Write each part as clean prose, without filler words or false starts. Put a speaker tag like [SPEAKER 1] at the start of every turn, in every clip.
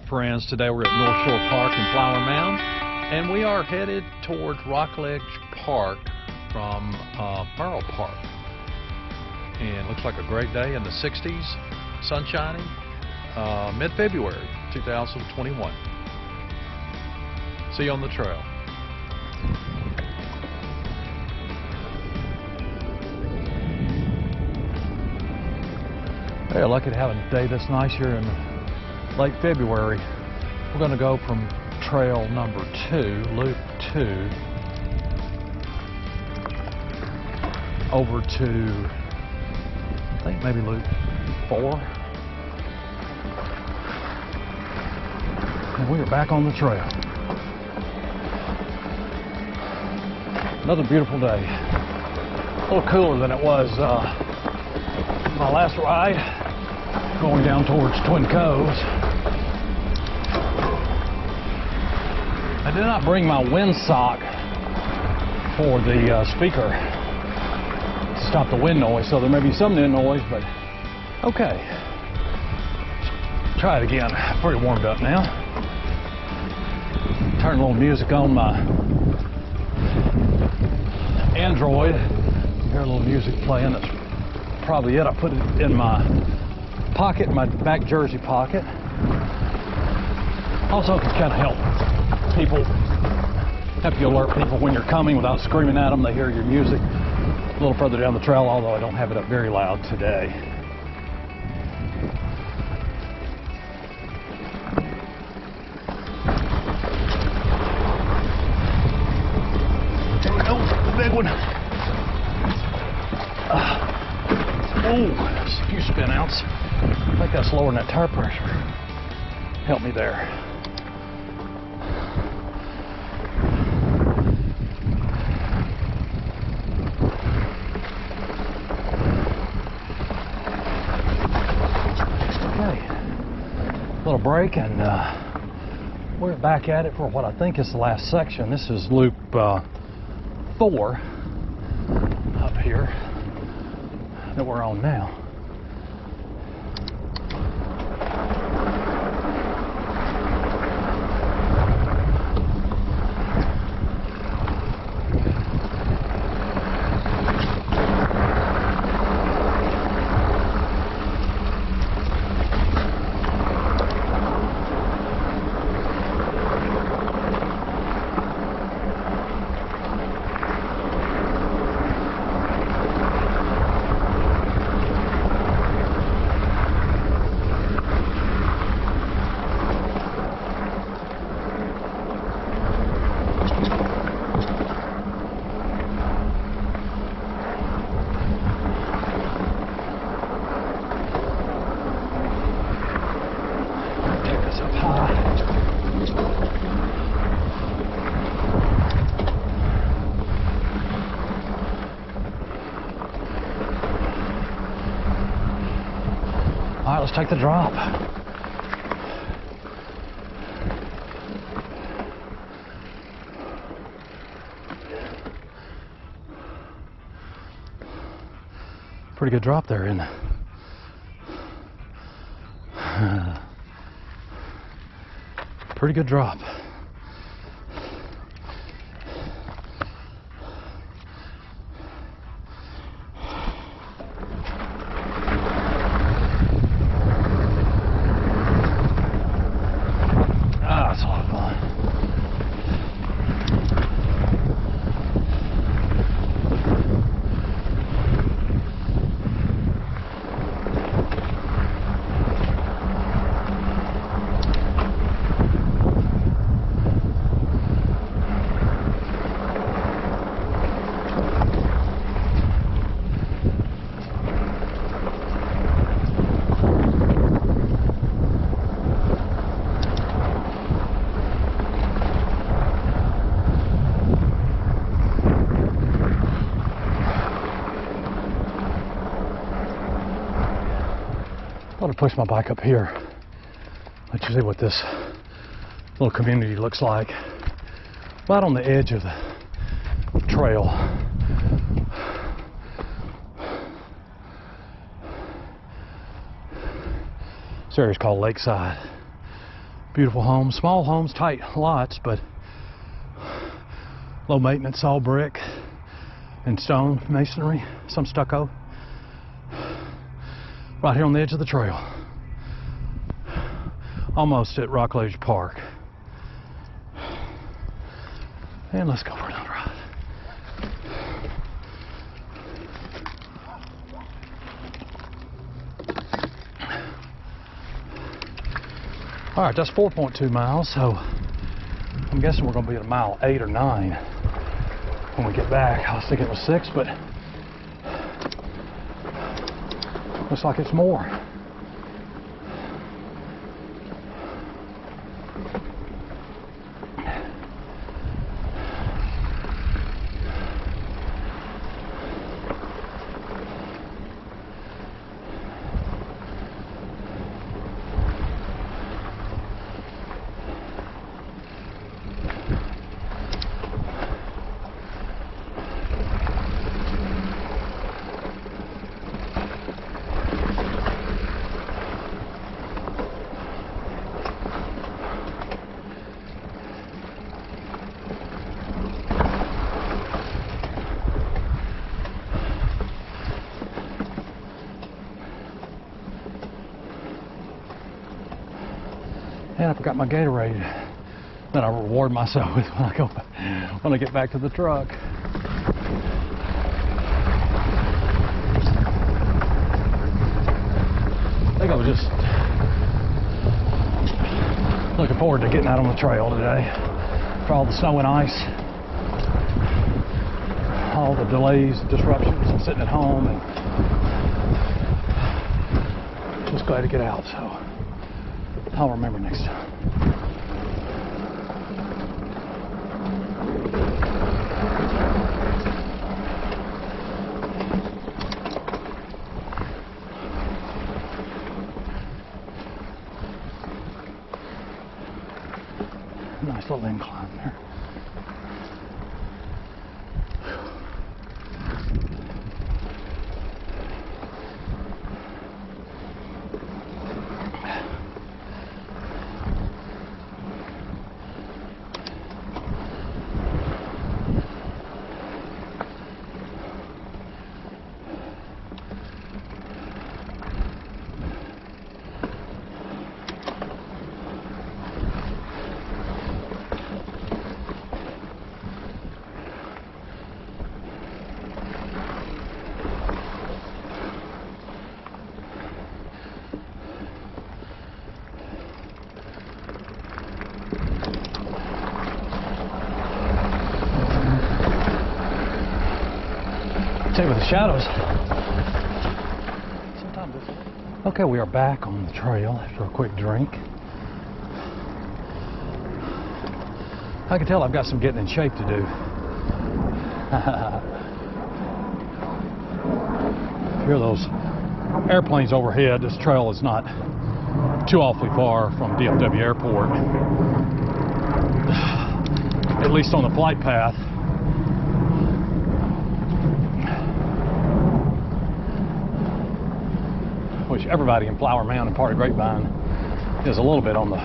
[SPEAKER 1] friends. Today we're at Northshore Park in Flower Mound, and we are headed towards Rockledge Park from Murrell Park. And it looks like a great day in the 60s, sun shining, mid-February 2021. See you on the trail. Hey, lucky to have a day this nice here in late February. We're going to go from trail number 2, loop 2, over to, I think maybe loop 4. And we are back on the trail. Another beautiful day. A little cooler than it was my last ride, going down towards Twin Coves. I did not bring my windsock for the speaker to stop the wind noise, so there may be some wind noise, but okay. Let's try it again. Pretty warmed up now. Turn a little music on my Android. You hear a little music playing. That's probably it. I put it in my pocket, my back jersey pocket. Also can kind of help you alert people when you're coming without screaming at them. They hear your music a little further down the trail, although I don't have it up very loud today. There we go, the big one. Oh, there's a few spin outs. I think that's lowering that tire pressure. Help me there. Okay. Little break, and we're back at it for what I think is the last section. This is loop 4 up here that we're on now. All right, let's take the drop. Pretty good drop there, isn't it? Pretty good drop. I'll push my bike up here. Let you see what this little community looks like. Right on the edge of the trail. This area is called Lakeside.
[SPEAKER 2] Beautiful homes, small homes, tight lots, but low maintenance, all brick and stone masonry, some stucco. Right here on the edge of the trail, almost at Rockledge Park. And let's go for another ride. All right, that's 4.2 miles, so I'm guessing we're going to be at a mile 8 or 9 when we get back. I was thinking it was 6, but looks like it's more. And I forgot my Gatorade that I reward myself with when I get back to the truck. I think I was just looking forward to getting out on the trail today for all the snow and ice, all the delays, disruptions, and sitting at home, and just glad to get out. So I'll remember next time. Nice little incline there. With the shadows. Okay, we are back on the trail after a quick drink. I can tell I've got some getting in shape to do. Hear those airplanes overhead. This trail is not too awfully far from DFW Airport, at least on the flight path. Which everybody in Flower Mound and part of Grapevine is a little bit on the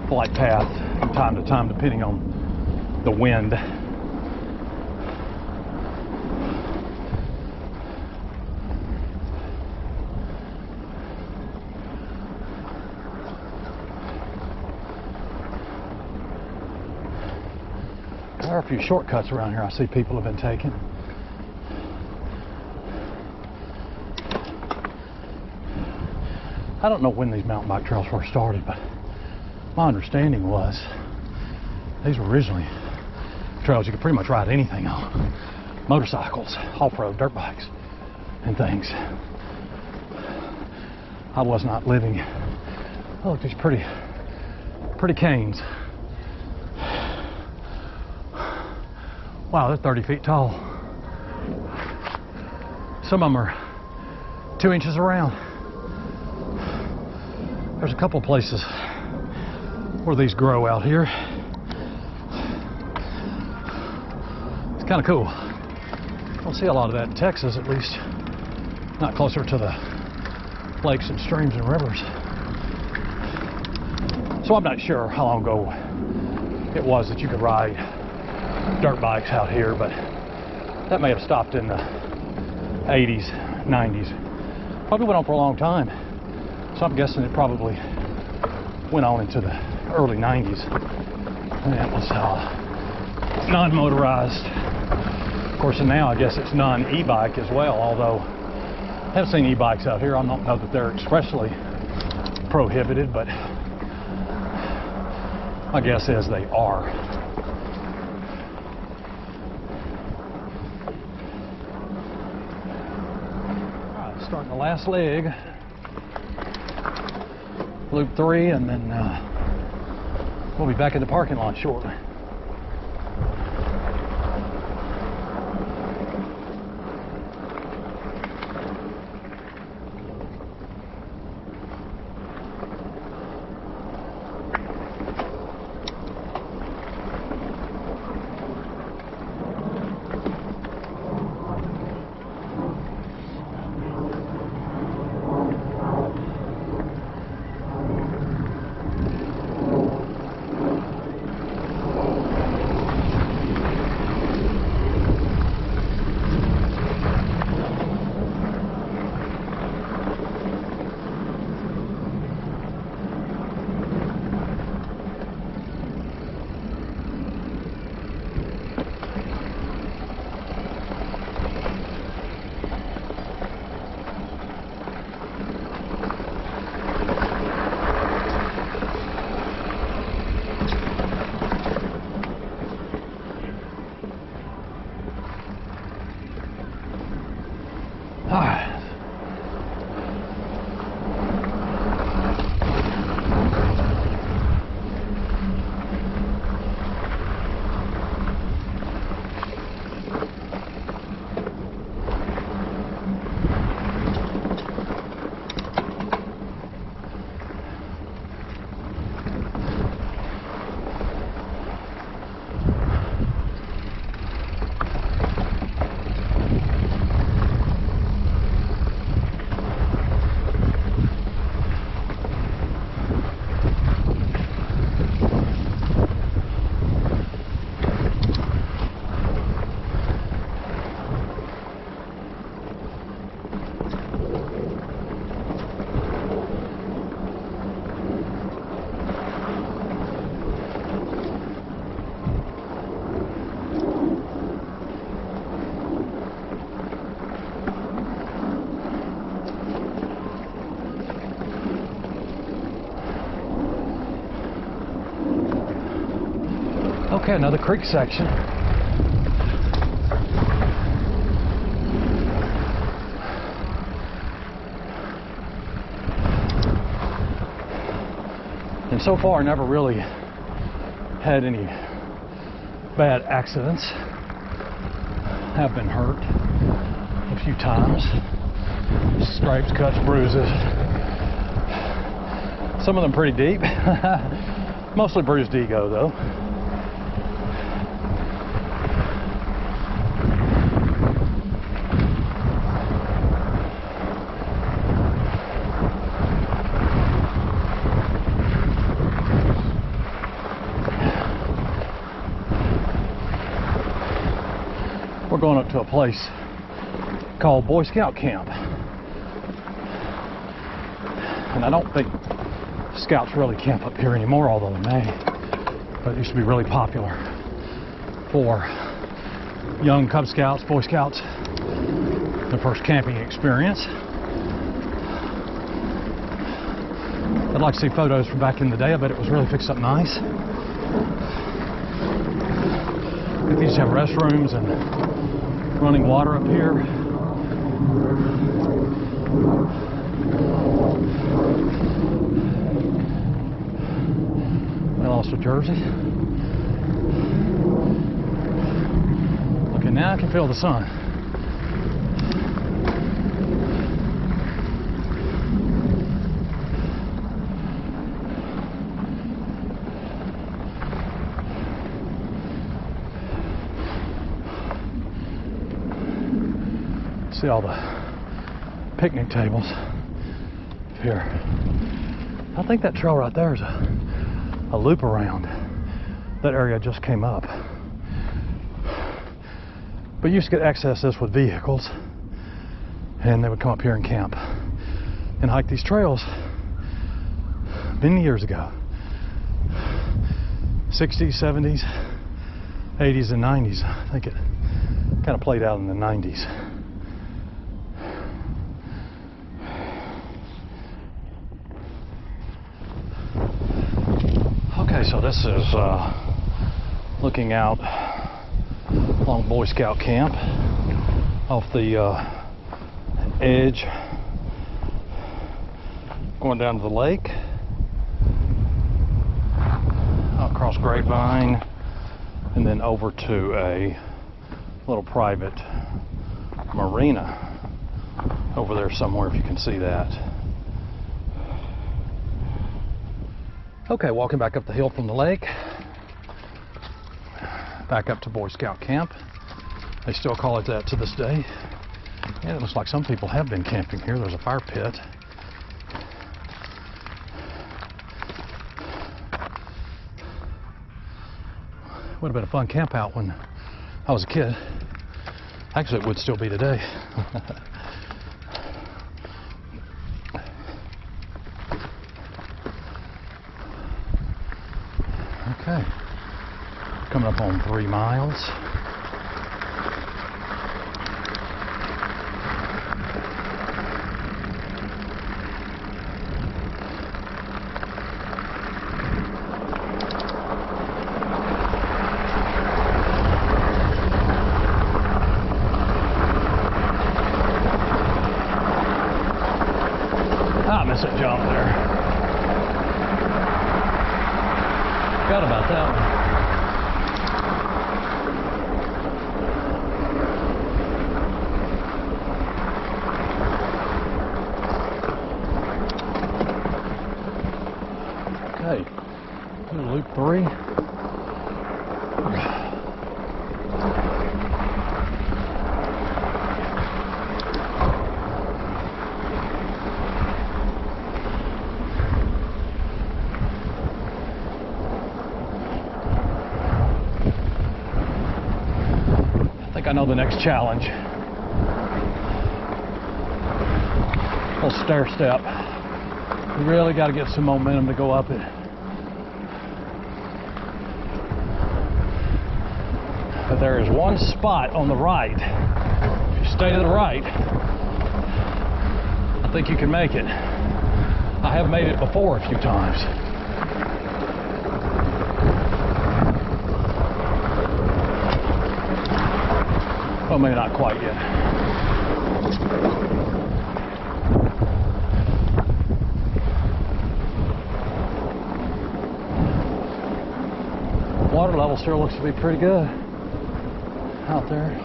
[SPEAKER 2] flight path from time to time, depending on the wind. There are a few shortcuts around here I see people have been taking. I don't know when these mountain bike trails first started, but my understanding was these were originally trails you could pretty much ride anything on. Motorcycles, off-road, dirt bikes, and things. I was not living. Oh, look, these pretty canes. Wow, they're 30 feet tall. Some of them are 2 inches around. There's a couple of places where these grow out here. It's kind of cool. Don't see a lot of that in Texas, at least not closer to the lakes and streams and rivers. So I'm not sure how long ago it was that you could ride dirt bikes out here, but that may have stopped in the 80s, 90s. Probably went on for a long time. So I'm guessing it probably went on into the early 90s. And it was non-motorized. Of course, and now I guess it's non-e-bike as well, although I haven't seen e-bikes out here. I don't know that they're expressly prohibited, but my guess is they are. All right, starting the last leg, loop 3, and then we'll be back in the parking lot shortly. Okay, another creek section. And so far, I never really had any bad accidents. Have been hurt a few times. Scrapes, cuts, bruises. Some of them pretty deep. Mostly bruised ego, though. We're going up to a place called Boy Scout Camp. And I don't think Scouts really camp up here anymore, although they may. But it used to be really popular for young Cub Scouts, Boy Scouts, their first camping experience. I'd like to see photos from back in the day. I bet it was really fixed up nice. These have restrooms and running water up here. I lost a jersey. Okay, now I can feel the sun. See all the picnic tables here. I think that trail right there is a a loop around that area just came up. But you used to get access to this with vehicles, and they would come up here and camp and hike these trails many years ago. 60s, 70s, 80s, and 90s. I think it kind of played out in the 90s. Okay, so this is looking out along Boy Scout camp off the edge, going down to the lake, across Grapevine, and then over to a little private marina over there somewhere, if you can see that. Okay, walking back up the hill from the lake, back up to Boy Scout camp. They still call it that to this day. And it looks like some people have been camping here. There's a fire pit. Would have been a fun camp out when I was a kid. Actually, it would still be today. Okay, coming up on 3 miles. I missed a jump there. Forgot about that one. Okay, loop 3. I know the next challenge. Little stair step. You really got to get some momentum to go up it. But there is one spot on the right. If you stay to the right, I think you can make it. I have made it before a few times. Well, maybe not quite yet. Water level still looks to be pretty good out there.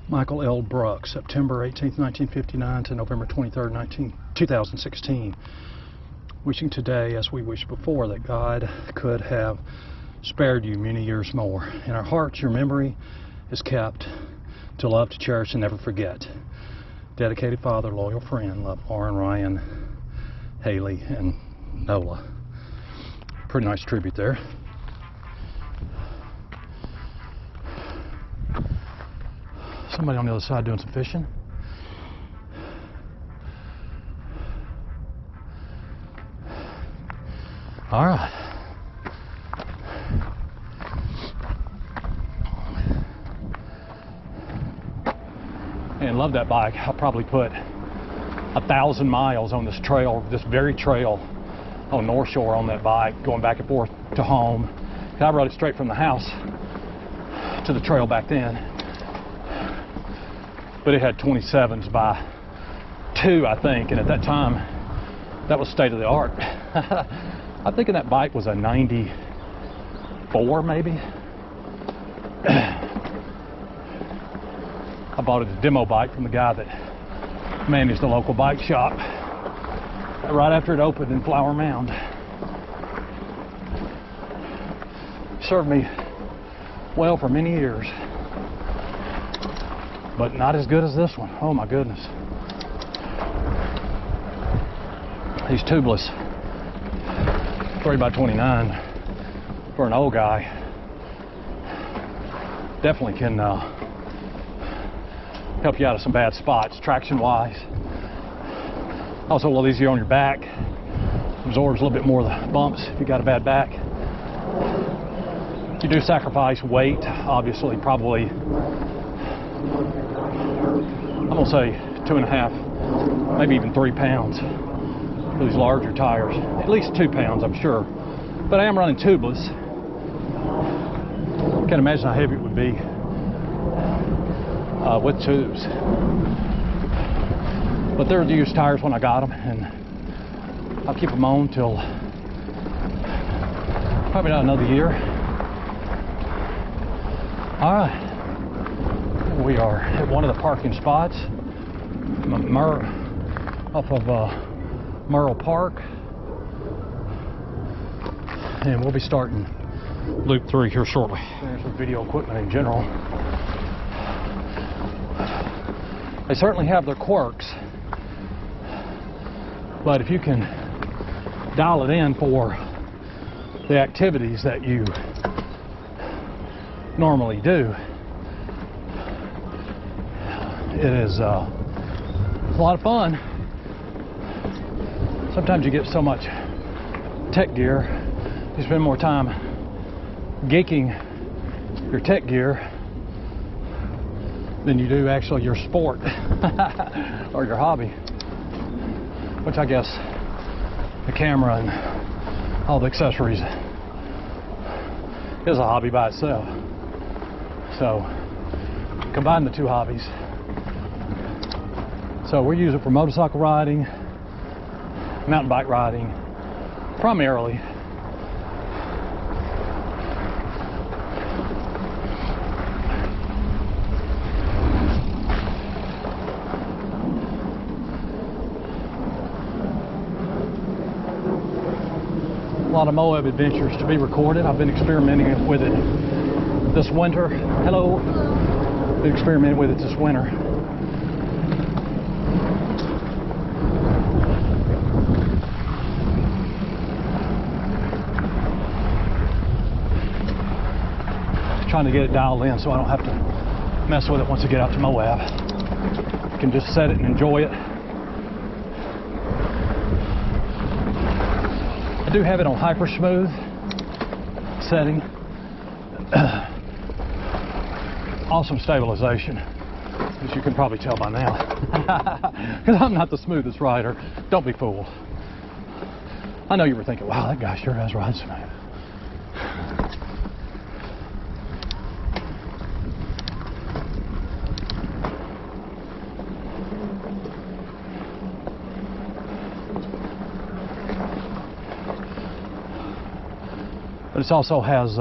[SPEAKER 2] Michael L. Brooks, September 18th, 1959 to November 23rd, 2016. Wishing today, as we wished before, that God could have spared you many years more. In our hearts, your memory is kept to love, to cherish, and never forget. Dedicated father, loyal friend, love Lauren, Ryan, Haley, and Nola. Pretty nice tribute there. Somebody on the other side doing some fishing. All right. And love that bike. I'll probably put 1,000 miles on this trail, this very trail on Northshore on that bike, going back and forth to home. I rode it straight from the house to the trail back then. But it had 27s by 2, I think, and at that time, that was state of the art. I'm thinking that bike was a 94, maybe. I bought it a demo bike from the guy that managed the local bike shop. right after it opened in Flower Mound. Served me well for many years, but not as good as this one. Oh my goodness. These tubeless 3x29 for an old guy definitely can help you out of some bad spots traction wise. Also a little easier on your back, absorbs a little bit more of the bumps if you got a bad back. You do sacrifice weight, obviously, probably I'm gonna say 2.5, maybe even 3 pounds for these larger tires. At least 2 pounds, I'm sure. But I am running tubeless. Can't imagine how heavy it would be with tubes. But they're used tires when I got them, and I'll keep them on till probably not another year. All right, we are at one of the parking spots off of Murrell Park, and we'll be starting loop 3 here shortly. There's some video equipment in general. They certainly have their quirks, but if you can dial it in for the activities that you normally do, it is a lot of fun. Sometimes you get so much tech gear, you spend more time geeking your tech gear than you do actually your sport or your hobby, which I guess the camera and all the accessories is a hobby by itself. So combine the two hobbies. So we use it for motorcycle riding, mountain bike riding, primarily. A lot of Moab adventures to be recorded. I've been experimenting with it this winter. Hello. Been experimenting with it this winter. Trying to get it dialed in so I don't have to mess with it once I get out to Moab. I can just set it and enjoy it. I do have it on hyper smooth setting. Awesome stabilization, as you can probably tell by now. Because I'm not the smoothest rider. Don't be fooled. I know you were thinking, wow, that guy sure does ride smooth. But it also has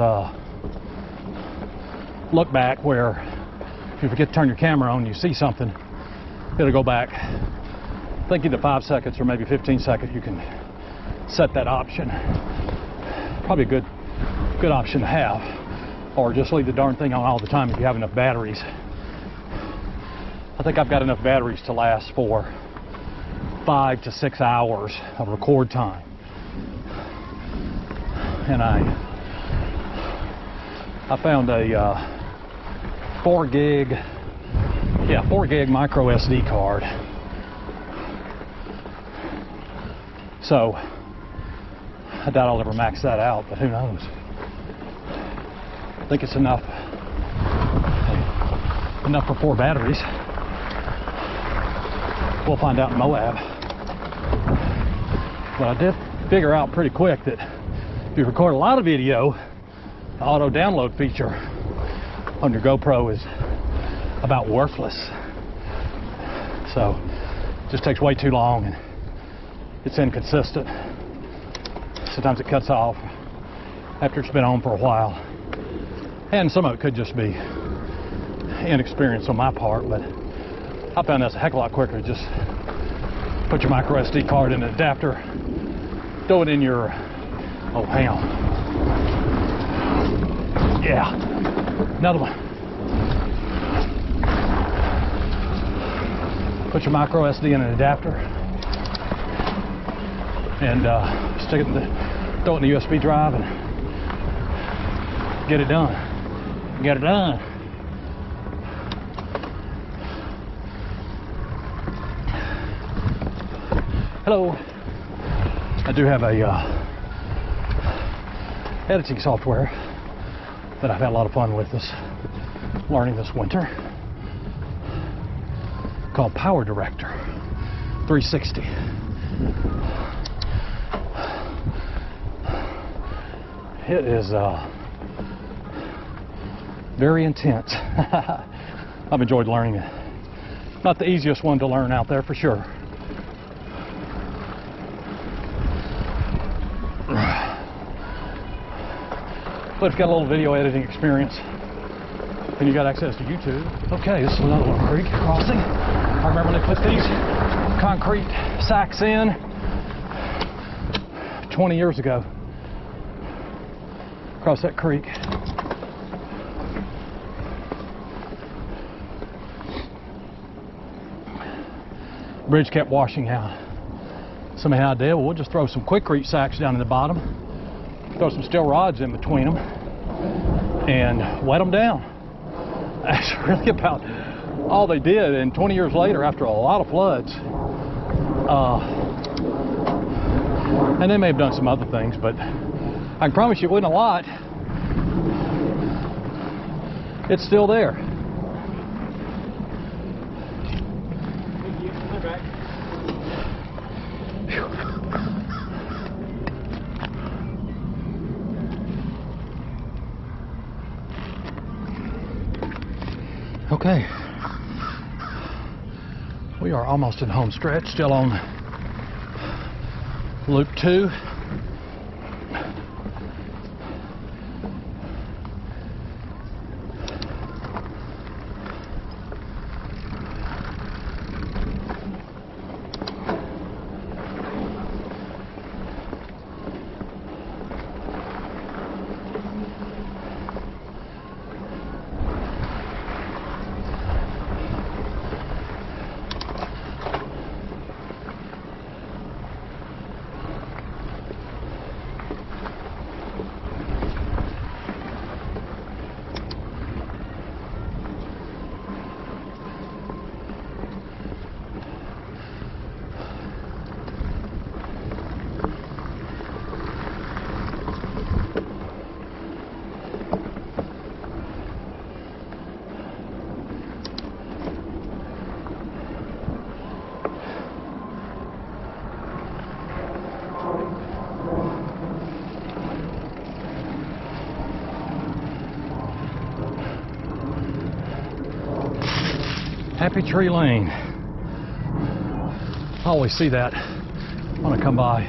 [SPEAKER 2] look back, where if you forget to turn your camera on and you see something, it'll go back. I think either 5 seconds or maybe 15 seconds you can set that option. Probably a good option to have. Or just leave the darn thing on all the time if you have enough batteries. I think I've got enough batteries to last for 5 to 6 hours of record time. And I found a 4 gig micro SD card. So I doubt I'll ever max that out, but who knows? I think it's enough for 4 batteries. We'll find out in Moab. But I did figure out pretty quick that if you record a lot of video, the auto download feature on your GoPro is about worthless. So it just takes way too long and it's inconsistent. Sometimes it cuts off after it's been on for a while. And some of it could just be inexperience on my part, but I found that's a heck of a lot quicker to just Put your micro SD card in an adapter. Throw it in your, oh, hang on. Yeah, another one. Put your micro SD in an adapter and stick it in throw it in the USB drive and get it done. Get it done. Hello. I do have a editing software that I've had a lot of fun with learning this winter, called Power Director 360. It is very intense. I've enjoyed learning it. Not the easiest one to learn out there for sure. But if you've got a little video editing experience and you got access to YouTube. Okay, this is another little creek crossing. I remember when they put these concrete sacks in 20 years ago. Across that creek. Bridge kept washing out. So I did, well, we'll just throw some quickcrete sacks down in the bottom, throw some steel rods in between them, and wet them down. That's really about all they did. And 20 years later, after a lot of floods, and they may have done some other things, but I can promise you it wasn't a lot. It's still there. Okay, we are almost in home stretch, still on loop 2. Happy Tree Lane. I always see that when I come by.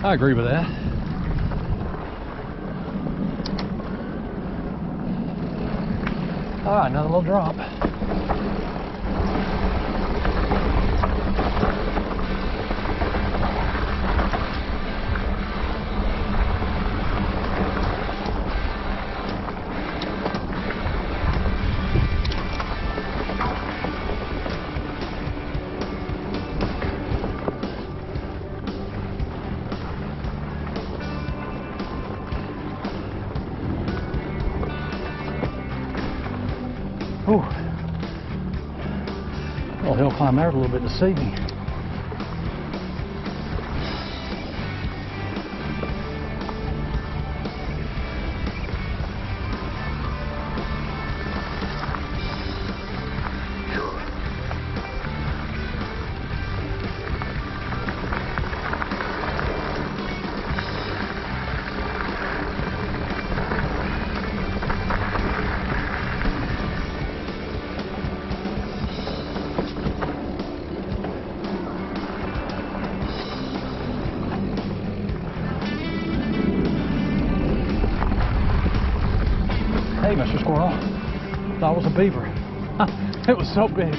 [SPEAKER 2] I agree with that. All right, another little drop. Ooh. Little hill climb there a little bit this evening. Hey, Mr. Squirrel. That was a beaver. It was so big.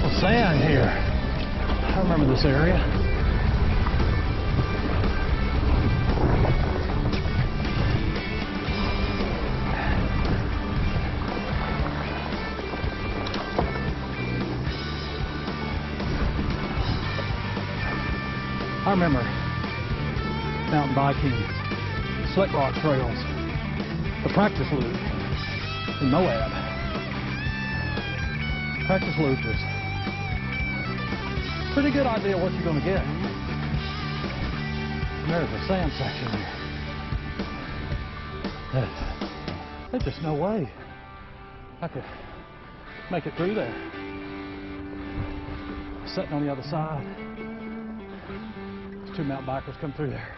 [SPEAKER 2] Well, sand here. I remember this area. I remember mountain biking, slick rock trails, the practice loop in Moab. Practice loop is a pretty good idea what you're going to get. And there's a sand section there. There's just no way I could make it through there. Sitting on the other side. Two mountain bikers come through there,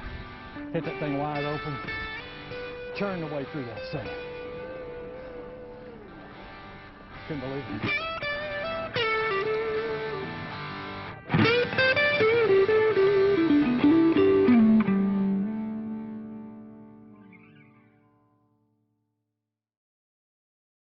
[SPEAKER 2] hit that thing wide open, churn the way through that sand. Couldn't believe it.